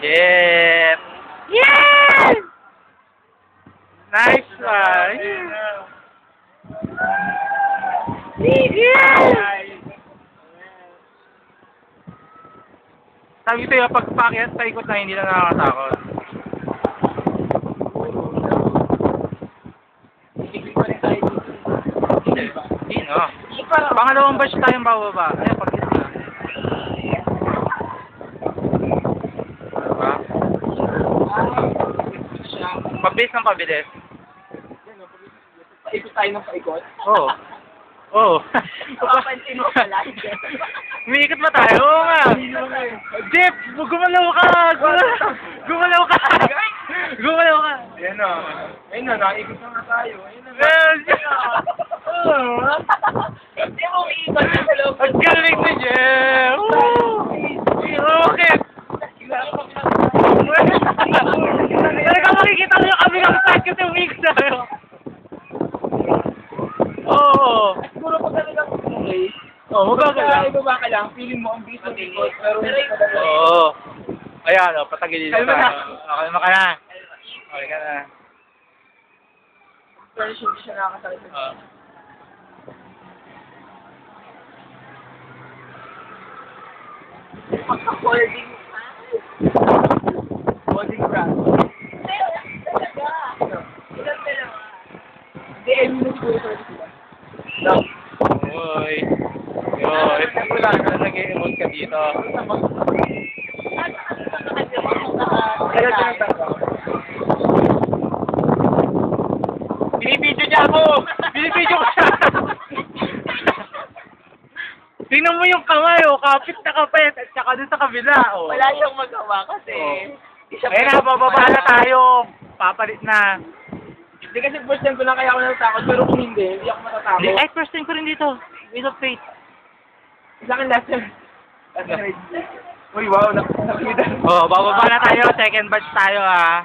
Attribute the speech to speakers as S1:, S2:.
S1: Shit! Yes! Nice one! Yes! Sabi sa'yo, pag pakyat sa ikot na hindi na nakakatakot. Hindi, no? Pangalawang batch tayong bababa. Ayan, pag-hit na. Diba? Pabilis ng pabilis.
S2: Paikot tayo ng paikot?
S1: Oo. Oo.
S2: Papansin mo pala.
S1: Umiikot ba tayo? Oo nga. Jeff, gumalaw ka! Gumalaw ka! Gumalaw ka!
S2: Ayan na. Ayun na, naikot na nga tayo. Ayun na. Hindi mo umiikot na sa loob.
S1: Ang galing ni Jeff! Rocket! Talaga makikita mo yung kabilang side kasi umiikot tayo. Oo.
S2: Siguro pag talagang okay.
S1: Oo, magagala.
S2: Ibaba ka lang, feeling mo ang bilis ng ikot, pero hindi ka talaga.
S1: Oo. Ayan, o, patagilid
S2: Kalma
S1: tayo.
S2: na.
S1: Kalma ka na. Okay ka na.
S2: Pero hindi siya nakakasakit. Pagka-holding holding grab. Hindi, I mean, siguro sa sila. No.
S1: Uy. Yoy. Wala ka na nag-emote ka dito.
S2: Kaya tinatawag.
S1: Binibidyo niya ako! Binibidyo ko siya! Tingnan mo yung kamay, oh. Kapit na kapit. At saka dun sa kabila, oh.
S2: Wala siyang magawa kasi.
S1: Ayun na, bababa na tayo. Papalit na.
S2: Hindi kasi first time ko lang kaya ako natatakot, pero kung hindi ako matatakot.
S1: Ay, first time ko rin dito. With of faith.
S2: Sa akin last time. Uy, wow, nakakita.
S1: Oh, bababa na tayo. Second batch tayo, ah.